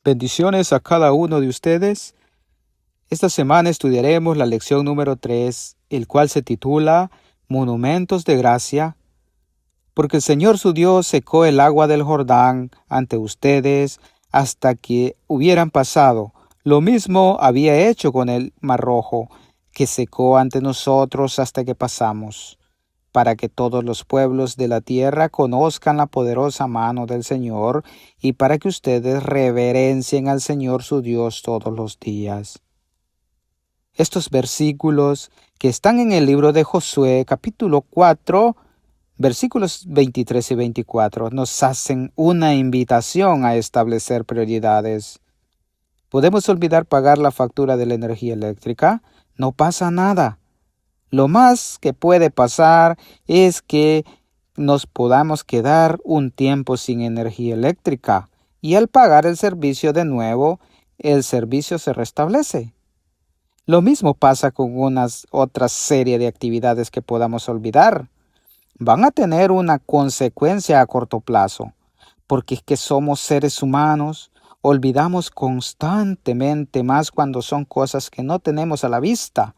Bendiciones a cada uno de ustedes. Esta semana estudiaremos la lección número 3, el cual se titula Monumentos de Gracia, porque el Señor su Dios secó el agua del Jordán ante ustedes hasta que hubieran pasado. Lo mismo había hecho con el Mar Rojo, que secó ante nosotros hasta que pasamos, para que todos los pueblos de la tierra conozcan la poderosa mano del Señor y para que ustedes reverencien al Señor su Dios todos los días. Estos versículos que están en el libro de Josué, capítulo 4, versículos 23 y 24, nos hacen una invitación a establecer prioridades. ¿Podemos olvidar pagar la factura de la energía eléctrica? No pasa nada. Lo más que puede pasar es que nos podamos quedar un tiempo sin energía eléctrica y al pagar el servicio de nuevo, el servicio se restablece. Lo mismo pasa con otra serie de actividades que podamos olvidar. Van a tener una consecuencia a corto plazo, porque es que somos seres humanos, olvidamos constantemente, más cuando son cosas que no tenemos a la vista.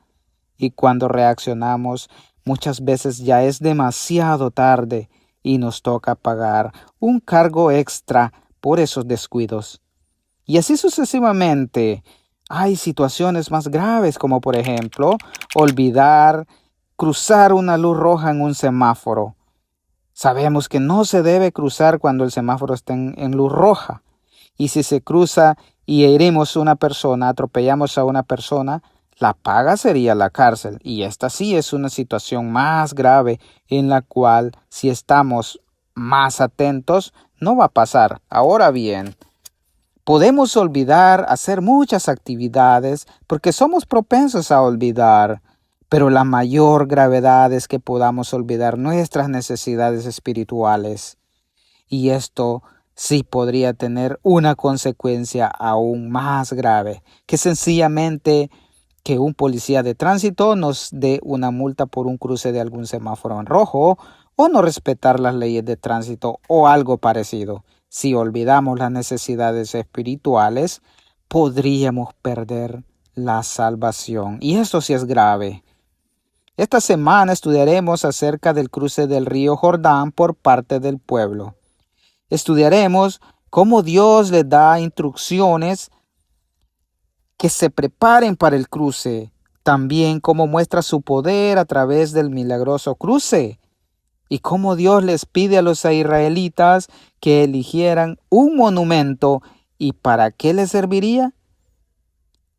Y cuando reaccionamos, muchas veces ya es demasiado tarde y nos toca pagar un cargo extra por esos descuidos. Y así sucesivamente. Hay situaciones más graves como por ejemplo, olvidar cruzar una luz roja en un semáforo. Sabemos que no se debe cruzar cuando el semáforo está en luz roja. Y si se cruza y herimos a una persona, atropellamos a una persona, la paga sería la cárcel, y esta sí es una situación más grave en la cual, si estamos más atentos, no va a pasar. Ahora bien, podemos olvidar hacer muchas actividades porque somos propensos a olvidar, pero la mayor gravedad es que podamos olvidar nuestras necesidades espirituales, y esto sí podría tener una consecuencia aún más grave, que sencillamente que un policía de tránsito nos dé una multa por un cruce de algún semáforo en rojo o no respetar las leyes de tránsito o algo parecido. Si olvidamos las necesidades espirituales, podríamos perder la salvación. Y esto sí es grave. Esta semana estudiaremos acerca del cruce del río Jordán por parte del pueblo. Estudiaremos cómo Dios les da instrucciones que se preparen para el cruce, también cómo muestra su poder a través del milagroso cruce, y cómo Dios les pide a los israelitas que eligieran un monumento y para qué les serviría.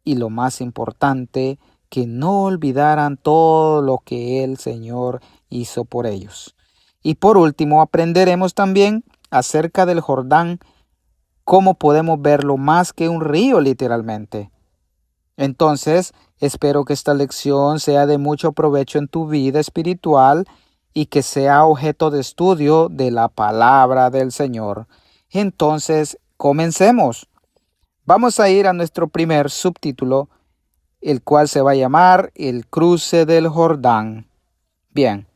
Y lo más importante, que no olvidaran todo lo que el Señor hizo por ellos. Y por último, aprenderemos también acerca del Jordán, cómo podemos verlo más que un río literalmente. Entonces, espero que esta lección sea de mucho provecho en tu vida espiritual y que sea objeto de estudio de la palabra del Señor. Entonces, comencemos. Vamos a ir a nuestro primer subtítulo, el cual se va a llamar El cruce del Jordán. Bien,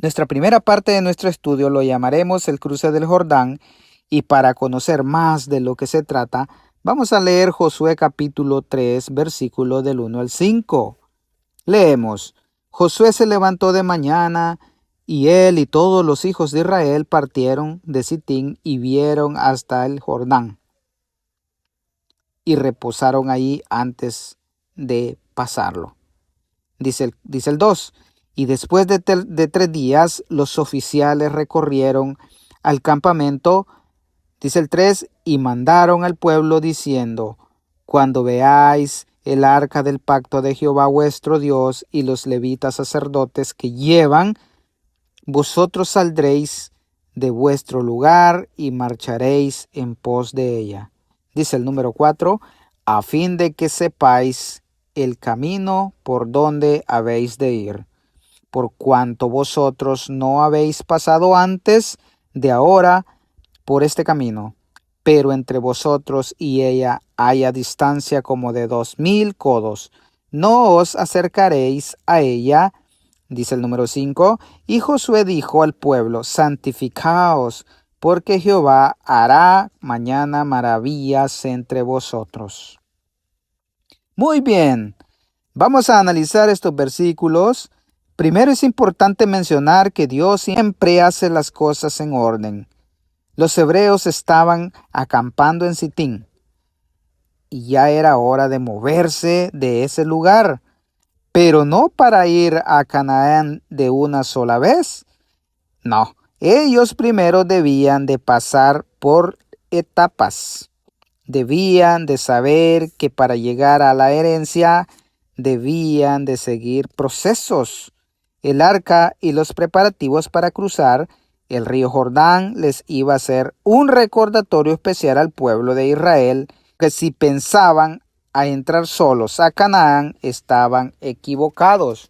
nuestra primera parte de nuestro estudio lo llamaremos el cruce del Jordán, y para conocer más de lo que se trata, vamos a leer Josué capítulo 3, versículo del 1 al 5. Leemos: Josué se levantó de mañana, y él y todos los hijos de Israel partieron de Sitín y vieron hasta el Jordán, y reposaron allí antes de pasarlo. Dice el 2. Y después de 3 días, los oficiales recorrieron al campamento. Dice el 3, y mandaron al pueblo diciendo: cuando veáis el arca del pacto de Jehová vuestro Dios y los levitas sacerdotes que llevan, vosotros saldréis de vuestro lugar y marcharéis en pos de ella. Dice el número 4, a fin de que sepáis el camino por donde habéis de ir, por cuanto vosotros no habéis pasado antes de ahora por este camino, pero entre vosotros y ella haya distancia como de 2000 codos. No os acercaréis a ella. Dice el número 5, y Josué dijo al pueblo: santificaos, porque Jehová hará mañana maravillas entre vosotros. Muy bien, vamos a analizar estos versículos. Primero es importante mencionar que Dios siempre hace las cosas en orden. Los hebreos estaban acampando en Sitín y ya era hora de moverse de ese lugar, pero no para ir a Canaán de una sola vez. No, ellos primero debían de pasar por etapas. Debían de saber que para llegar a la herencia debían de seguir procesos. El arca y los preparativos para cruzar el río Jordán les iba a ser un recordatorio especial al pueblo de Israel que si pensaban a entrar solos a Canaán estaban equivocados,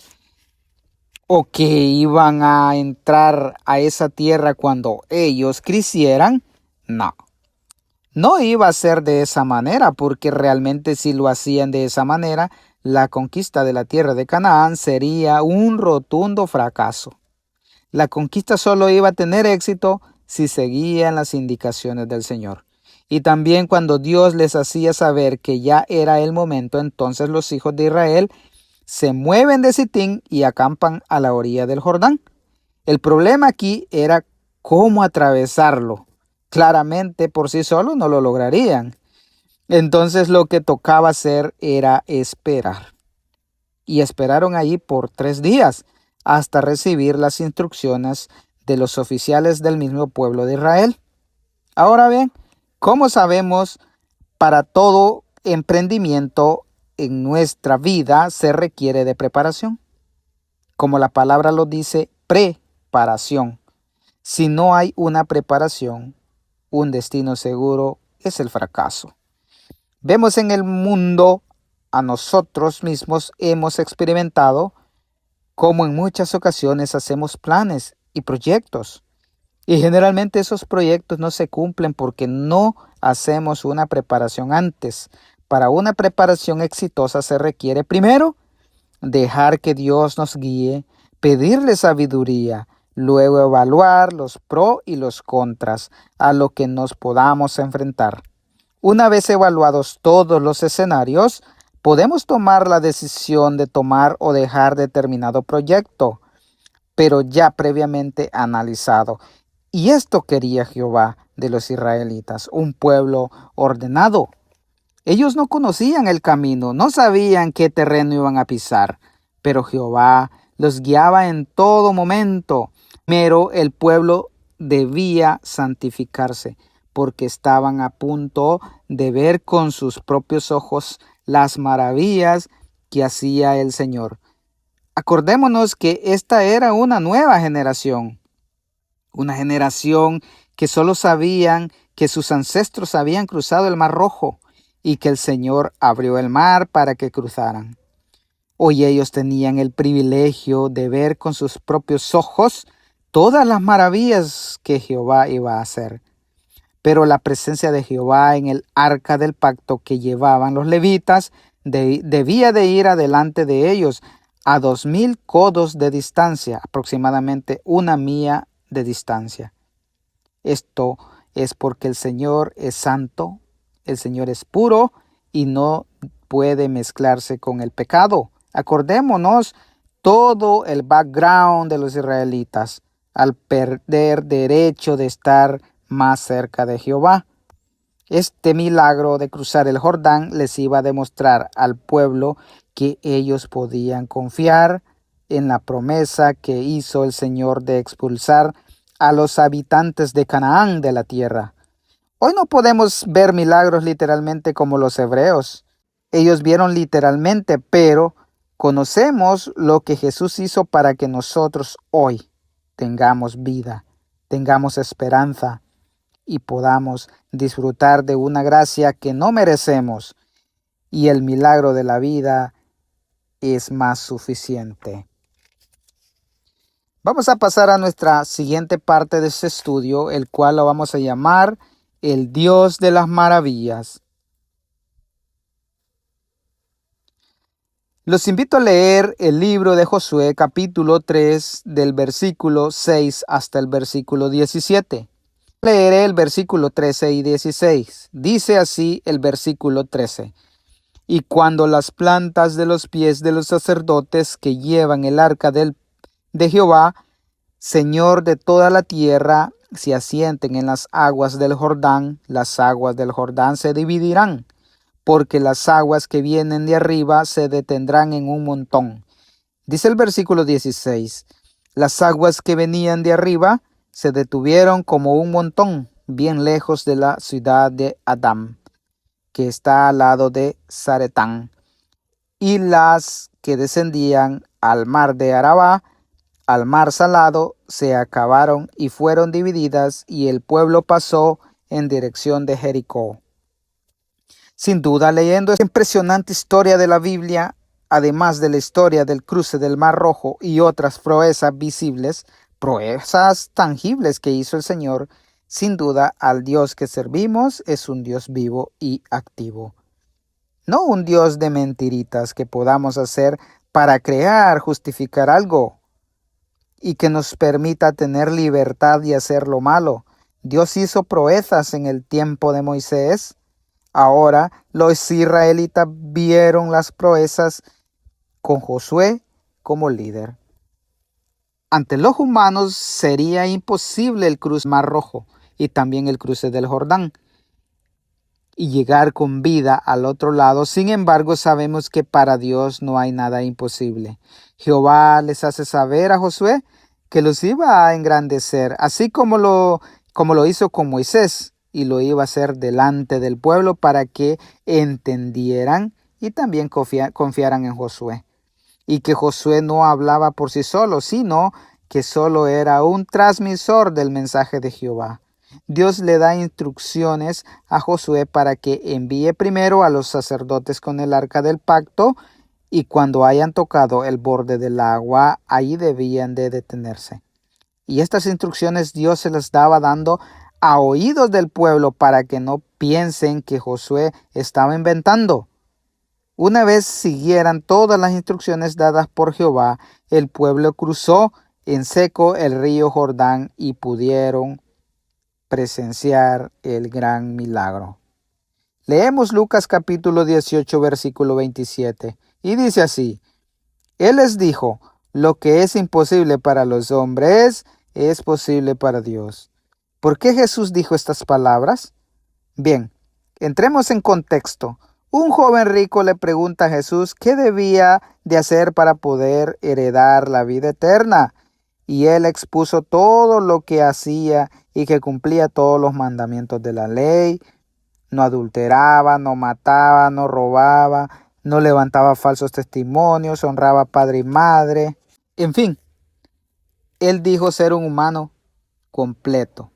o que iban a entrar a esa tierra cuando ellos quisieran. No. No iba a ser de esa manera, porque realmente si lo hacían de esa manera, la conquista de la tierra de Canaán sería un rotundo fracaso. La conquista solo iba a tener éxito si seguían las indicaciones del Señor. Y también cuando Dios les hacía saber que ya era el momento, entonces los hijos de Israel se mueven de Sitín y acampan a la orilla del Jordán. El problema aquí era cómo atravesarlo. Claramente por sí solos no lo lograrían. Entonces lo que tocaba hacer era esperar. Y esperaron allí por 3 días hasta recibir las instrucciones de los oficiales del mismo pueblo de Israel. Ahora bien, ¿cómo sabemos? Para todo emprendimiento en nuestra vida se requiere de preparación. Como la palabra lo dice, preparación. Si no hay una preparación, un destino seguro es el fracaso. Vemos en el mundo, a nosotros mismos hemos experimentado cómo en muchas ocasiones hacemos planes y proyectos. Y generalmente esos proyectos no se cumplen porque no hacemos una preparación antes. Para una preparación exitosa se requiere primero dejar que Dios nos guíe, pedirle sabiduría, luego evaluar los pros y los contras a lo que nos podamos enfrentar. Una vez evaluados todos los escenarios, podemos tomar la decisión de tomar o dejar determinado proyecto, pero ya previamente analizado. Y esto quería Jehová de los israelitas, un pueblo ordenado. Ellos no conocían el camino, no sabían qué terreno iban a pisar, pero Jehová los guiaba en todo momento. Pero el pueblo debía santificarse, porque estaban a punto de ver con sus propios ojos las maravillas que hacía el Señor. Acordémonos que esta era una nueva generación, una generación que solo sabían que sus ancestros habían cruzado el Mar Rojo y que el Señor abrió el mar para que cruzaran. Hoy ellos tenían el privilegio de ver con sus propios ojos todas las maravillas que Jehová iba a hacer. Pero la presencia de Jehová en el arca del pacto que llevaban los levitas debía de ir adelante de ellos a 2000 codos de distancia, aproximadamente 1 milla de distancia. Esto es porque el Señor es santo, el Señor es puro y no puede mezclarse con el pecado. Acordémonos todo el background de los israelitas al perder derecho de estar más cerca de Jehová. Este milagro de cruzar el Jordán les iba a demostrar al pueblo que ellos podían confiar en la promesa que hizo el Señor de expulsar a los habitantes de Canaán de la tierra. Hoy no podemos ver milagros literalmente como los hebreos. Ellos vieron literalmente, pero conocemos lo que Jesús hizo para que nosotros hoy tengamos vida, tengamos esperanza y podamos disfrutar de una gracia que no merecemos. Y el milagro de la vida es más suficiente. Vamos a pasar a nuestra siguiente parte de este estudio, el cual lo vamos a llamar el Dios de las maravillas. Los invito a leer el libro de Josué, capítulo 3, del versículo 6 hasta el versículo 17. Leeré el versículo 13 y 16. Dice así el versículo 13. Y cuando las plantas de los pies de los sacerdotes que llevan el arca de Jehová, Señor de toda la tierra, se asienten en las aguas del Jordán, las aguas del Jordán se dividirán, porque las aguas que vienen de arriba se detendrán en un montón. Dice el versículo 16, las aguas que venían de arriba se detuvieron como un montón, bien lejos de la ciudad de Adam, que está al lado de Zaretán, y las que descendían al mar de Arabá, al mar salado, se acabaron y fueron divididas, y el pueblo pasó en dirección de Jericó. Sin duda, leyendo esta impresionante historia de la Biblia, además de la historia del cruce del Mar Rojo y otras proezas visibles, proezas tangibles que hizo el Señor, sin duda al Dios que servimos es un Dios vivo y activo. No un Dios de mentiritas que podamos hacer para crear, justificar algo y que nos permita tener libertad y hacer lo malo. Dios hizo proezas en el tiempo de Moisés. Ahora los israelitas vieron las proezas con Josué como líder. Ante los humanos sería imposible el cruce Mar Rojo y también el cruce del Jordán y llegar con vida al otro lado. Sin embargo, sabemos que para Dios no hay nada imposible. Jehová les hace saber a Josué que los iba a engrandecer, así como lo hizo con Moisés, y lo iba a hacer delante del pueblo para que entendieran y también confiaran en Josué. Y que Josué no hablaba por sí solo, sino que solo era un transmisor del mensaje de Jehová. Dios le da instrucciones a Josué para que envíe primero a los sacerdotes con el arca del pacto, y cuando hayan tocado el borde del agua, ahí debían de detenerse. Y estas instrucciones Dios se las estaba dando a oídos del pueblo para que no piensen que Josué estaba inventando. Una vez siguieran todas las instrucciones dadas por Jehová, el pueblo cruzó en seco el río Jordán y pudieron presenciar el gran milagro. Leemos Lucas capítulo 18, versículo 27, y dice así: Él les dijo, lo que es imposible para los hombres es posible para Dios. ¿Por qué Jesús dijo estas palabras? Bien, entremos en contexto. Un joven rico le pregunta a Jesús qué debía de hacer para poder heredar la vida eterna. Y él expuso todo lo que hacía y que cumplía todos los mandamientos de la ley. No adulteraba, no mataba, no robaba, no levantaba falsos testimonios, honraba a padre y madre. En fin, él dijo ser un humano completo.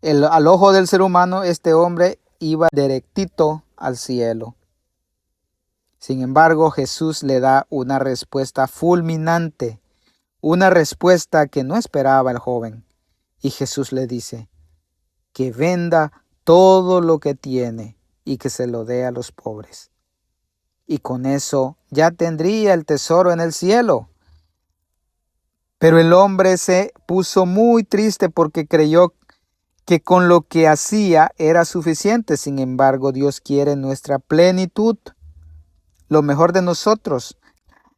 Al ojo del ser humano, este hombre iba directito al cielo. Sin embargo, Jesús le da una respuesta fulminante, una respuesta que no esperaba el joven. Y Jesús le dice que venda todo lo que tiene y que se lo dé a los pobres. Y con eso ya tendría el tesoro en el cielo. Pero el hombre se puso muy triste porque creyó que con lo que hacía era suficiente. Sin embargo, Dios quiere nuestra plenitud, lo mejor de nosotros.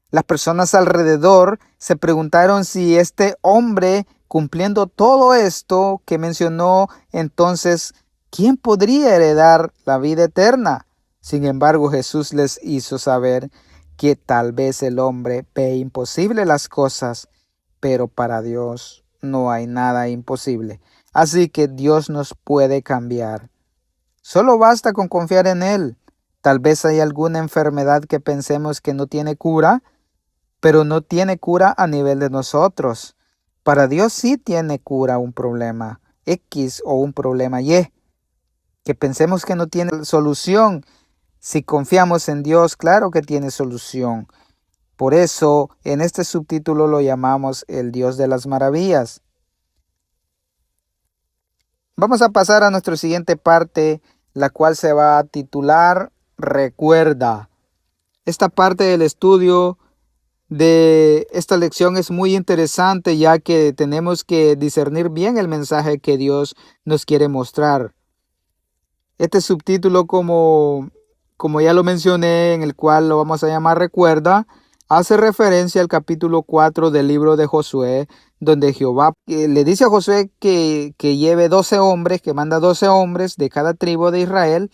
Las personas alrededor se preguntaron si este hombre, cumpliendo todo esto que mencionó, entonces, ¿quién podría heredar la vida eterna? Sin embargo, Jesús les hizo saber que tal vez el hombre ve imposible las cosas, pero para Dios no hay nada imposible. Así que Dios nos puede cambiar. Solo basta con confiar en Él. Tal vez hay alguna enfermedad que pensemos que no tiene cura, pero no tiene cura a nivel de nosotros. Para Dios sí tiene cura un problema X o un problema Y, que pensemos que no tiene solución. Si confiamos en Dios, claro que tiene solución. Por eso, en este subtítulo lo llamamos el Dios de las maravillas. Vamos a pasar a nuestra siguiente parte, la cual se va a titular Recuerda. Esta parte del estudio de esta lección es muy interesante, ya que tenemos que discernir bien el mensaje que Dios nos quiere mostrar. Este subtítulo, como ya lo mencioné, en el cual lo vamos a llamar Recuerda, hace referencia al capítulo 4 del libro de Josué, donde Jehová le dice a Josué que lleve 12 hombres, que manda 12 hombres de cada tribu de Israel,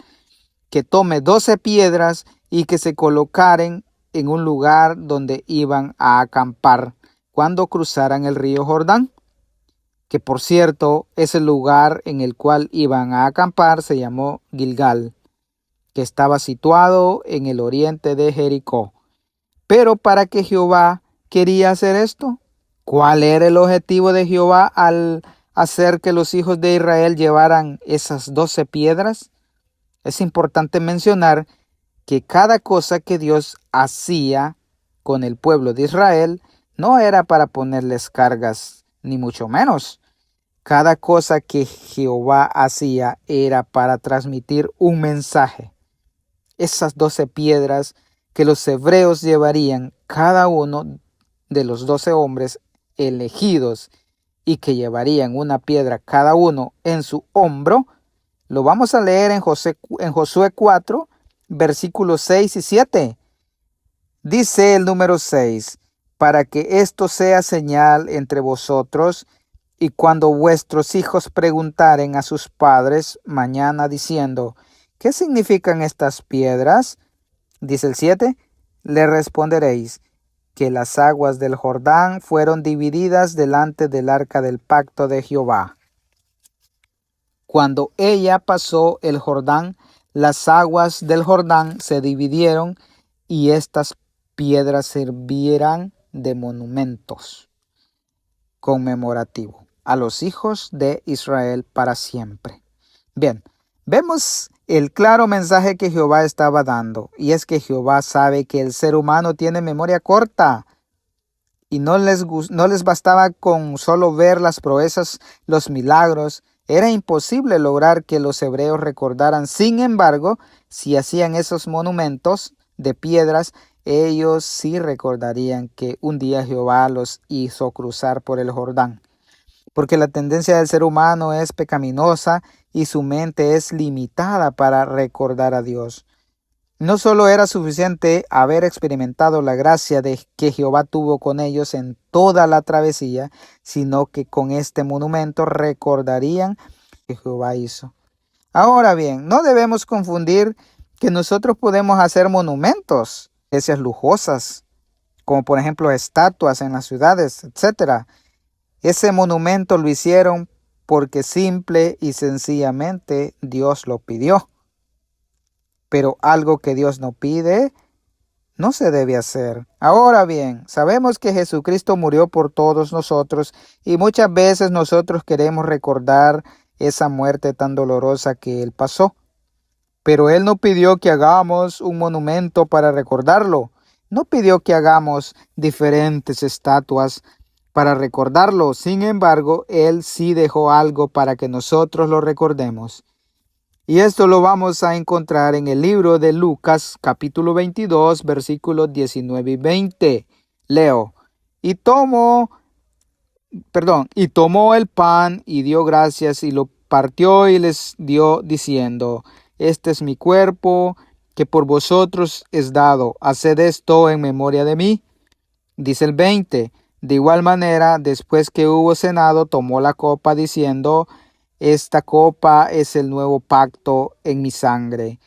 que tome 12 piedras y que se colocaren en un lugar donde iban a acampar cuando cruzaran el río Jordán, que por cierto, ese lugar en el cual iban a acampar se llamó Gilgal, que estaba situado en el oriente de Jericó. Pero ¿para qué Jehová quería hacer esto? ¿Cuál era el objetivo de Jehová al hacer que los hijos de Israel llevaran esas 12 piedras? Es importante mencionar que cada cosa que Dios hacía con el pueblo de Israel no era para ponerles cargas, ni mucho menos. Cada cosa que Jehová hacía era para transmitir un mensaje. Esas 12 piedras que los hebreos llevarían, cada uno de los 12 hombres elegidos, y que llevarían una piedra cada uno en su hombro, lo vamos a leer en Josué 4, versículos 6 y 7. Dice el número 6, para que esto sea señal entre vosotros, y cuando vuestros hijos preguntaren a sus padres mañana diciendo, ¿qué significan estas piedras? Dice el 7, le responderéis que las aguas del Jordán fueron divididas delante del arca del pacto de Jehová. Cuando ella pasó el Jordán, las aguas del Jordán se dividieron y estas piedras sirvieran de monumentos conmemorativos a los hijos de Israel para siempre. Bien, vemos el claro mensaje que Jehová estaba dando, y es que Jehová sabe que el ser humano tiene memoria corta y no les bastaba con solo ver las proezas, los milagros. Era imposible lograr que los hebreos recordaran. Sin embargo, si hacían esos monumentos de piedras, ellos sí recordarían que un día Jehová los hizo cruzar por el Jordán. Porque la tendencia del ser humano es pecaminosa y su mente es limitada para recordar a Dios. No solo era suficiente haber experimentado la gracia de que Jehová tuvo con ellos en toda la travesía, sino que con este monumento recordarían que Jehová hizo. Ahora bien, no debemos confundir que nosotros podemos hacer monumentos, iglesias lujosas, como por ejemplo estatuas en las ciudades, etc. Ese monumento lo hicieron porque simple y sencillamente Dios lo pidió. Pero algo que Dios no pide, no se debe hacer. Ahora bien, sabemos que Jesucristo murió por todos nosotros y muchas veces nosotros queremos recordar esa muerte tan dolorosa que Él pasó. Pero Él no pidió que hagamos un monumento para recordarlo. No pidió que hagamos diferentes estatuas para recordarlo. Sin embargo, Él sí dejó algo para que nosotros lo recordemos. Y esto lo vamos a encontrar en el libro de Lucas, capítulo 22, versículos 19 y 20. Leo, y tomó el pan y dio gracias y lo partió y les dio diciendo, este es mi cuerpo que por vosotros es dado, haced esto en memoria de mí. Dice el 20, de igual manera, después que hubo cenado, tomó la copa diciendo, esta copa es el nuevo pacto en mi sangre,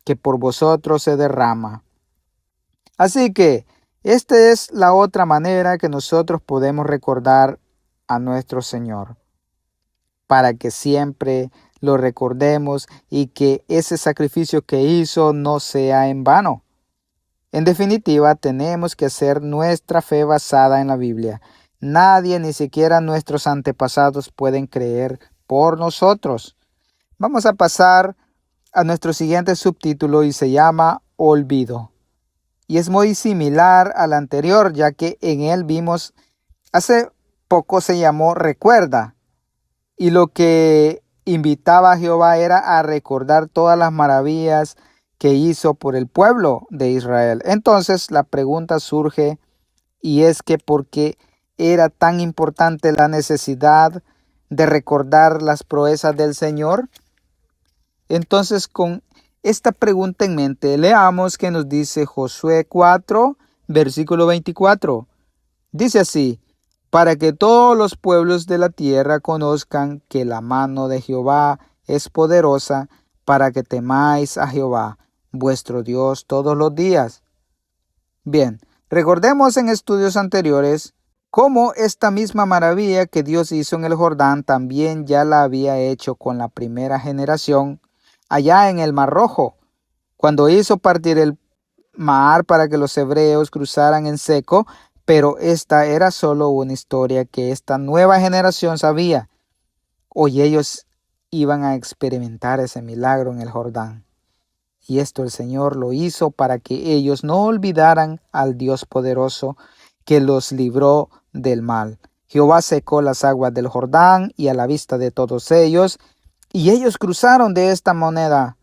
que por vosotros se derrama. Así que, esta es la otra manera que nosotros podemos recordar a nuestro Señor, para que siempre lo recordemos y que ese sacrificio que hizo no sea en vano. En definitiva, tenemos que hacer nuestra fe basada en la Biblia. Nadie, ni siquiera nuestros antepasados, pueden creer por nosotros. Vamos a pasar a nuestro siguiente subtítulo y se llama Olvido. Y es muy similar al anterior, ya que en él vimos, hace poco se llamó Recuerda. Y lo que invitaba a Jehová era a recordar todas las maravillas que hizo por el pueblo de Israel. Entonces la pregunta surge, y es que porque era tan importante la necesidad de recordar las proezas del Señor. Entonces, con esta pregunta en mente, leamos que nos dice Josué 4, versículo 24. Dice así: para que todos los pueblos de la tierra conozcan que la mano de Jehová es poderosa, para que temáis a Jehová, vuestro Dios, todos los días. Bien, recordemos en estudios anteriores cómo esta misma maravilla que Dios hizo en el Jordán también ya la había hecho con la primera generación allá en el Mar Rojo, cuando hizo partir el mar para que los hebreos cruzaran en seco, pero esta era solo una historia que esta nueva generación sabía. Hoy ellos iban a experimentar ese milagro en el Jordán. Y esto el Señor lo hizo para que ellos no olvidaran al Dios poderoso que los libró del mal. Jehová secó las aguas del Jordán y a la vista de todos ellos, y ellos cruzaron de esta manera.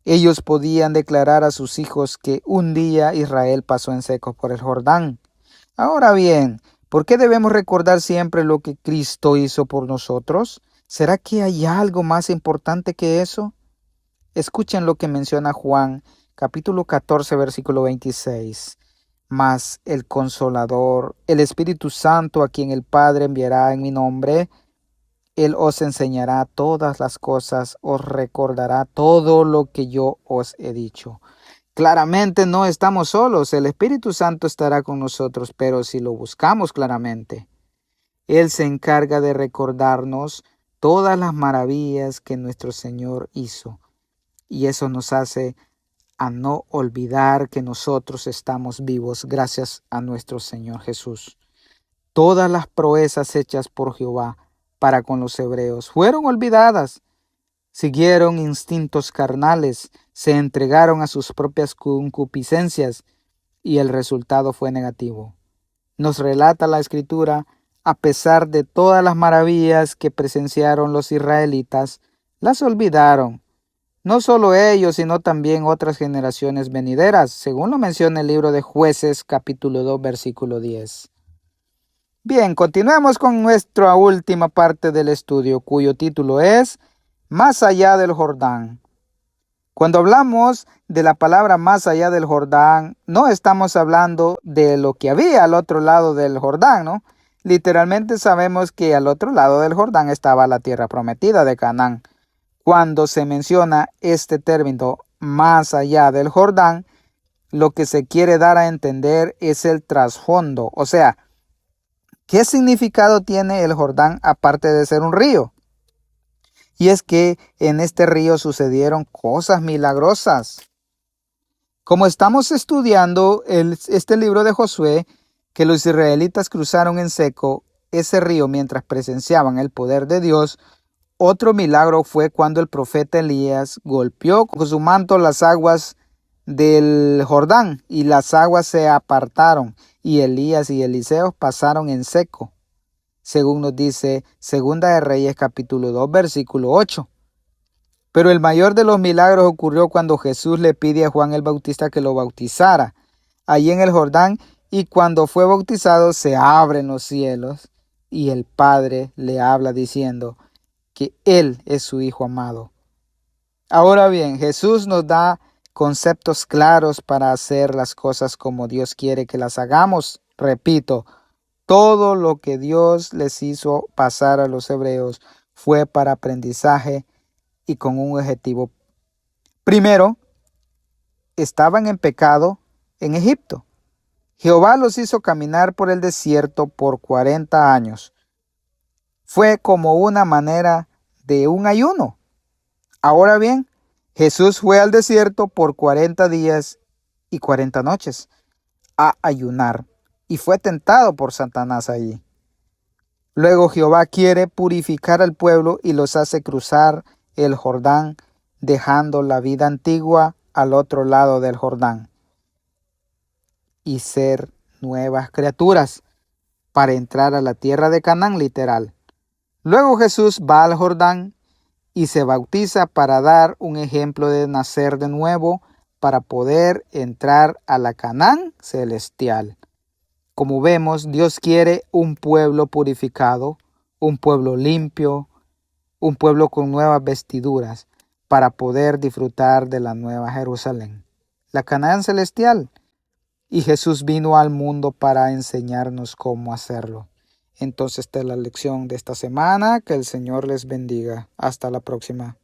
Ellos podían declarar a sus hijos que un día Israel pasó en seco por el Jordán. Ahora bien, ¿por qué debemos recordar siempre lo que Cristo hizo por nosotros? ¿Será que hay algo más importante que eso? Escuchen lo que menciona Juan, capítulo 14, versículo 26. Mas el Consolador, el Espíritu Santo, a quien el Padre enviará en mi nombre, Él os enseñará todas las cosas, os recordará todo lo que yo os he dicho. Claramente no estamos solos, el Espíritu Santo estará con nosotros, pero si lo buscamos claramente, Él se encarga de recordarnos todas las maravillas que nuestro Señor hizo. Y eso nos hace a no olvidar que nosotros estamos vivos gracias a nuestro Señor Jesús. Todas las proezas hechas por Jehová para con los hebreos fueron olvidadas. Siguieron instintos carnales, se entregaron a sus propias concupiscencias y el resultado fue negativo. Nos relata la Escritura, a pesar de todas las maravillas que presenciaron los israelitas, las olvidaron. No solo ellos, sino también otras generaciones venideras, según lo menciona el libro de Jueces, capítulo 2, versículo 10. Bien, continuemos con nuestra última parte del estudio, cuyo título es Más allá del Jordán. Cuando hablamos de la palabra más allá del Jordán, no estamos hablando de lo que había al otro lado del Jordán, ¿no? Literalmente sabemos que al otro lado del Jordán estaba la tierra prometida de Canaán. Cuando se menciona este término más allá del Jordán, lo que se quiere dar a entender es el trasfondo, o sea, ¿qué significado tiene el Jordán aparte de ser un río? Y es que en este río sucedieron cosas milagrosas. Como estamos estudiando este libro de Josué, que los israelitas cruzaron en seco ese río mientras presenciaban el poder de Dios, otro milagro fue cuando el profeta Elías golpeó con su manto las aguas del Jordán y las aguas se apartaron y Elías y Eliseo pasaron en seco, según nos dice Segunda de Reyes capítulo 2 versículo 8. Pero el mayor de los milagros ocurrió cuando Jesús le pide a Juan el Bautista que lo bautizara allí en el Jordán, y cuando fue bautizado se abren los cielos y el Padre le habla diciendo que Él es su Hijo amado. Ahora bien, Jesús nos da conceptos claros para hacer las cosas como Dios quiere que las hagamos. Repito, todo lo que Dios les hizo pasar a los hebreos fue para aprendizaje y con un objetivo. Primero, estaban en pecado en Egipto. Jehová los hizo caminar por el desierto por 40 años. Fue como una manera de un ayuno. Ahora bien, Jesús fue al desierto por 40 días y 40 noches a ayunar y fue tentado por Satanás allí. Luego Jehová quiere purificar al pueblo y los hace cruzar el Jordán, dejando la vida antigua al otro lado del Jordán y ser nuevas criaturas para entrar a la tierra de Canaán literal. Luego Jesús va al Jordán y se bautiza para dar un ejemplo de nacer de nuevo para poder entrar a la Canaán celestial. Como vemos, Dios quiere un pueblo purificado, un pueblo limpio, un pueblo con nuevas vestiduras para poder disfrutar de la nueva Jerusalén, la Canaán celestial. Y Jesús vino al mundo para enseñarnos cómo hacerlo. Entonces, esta es la lección de esta semana. Que el Señor les bendiga. Hasta la próxima.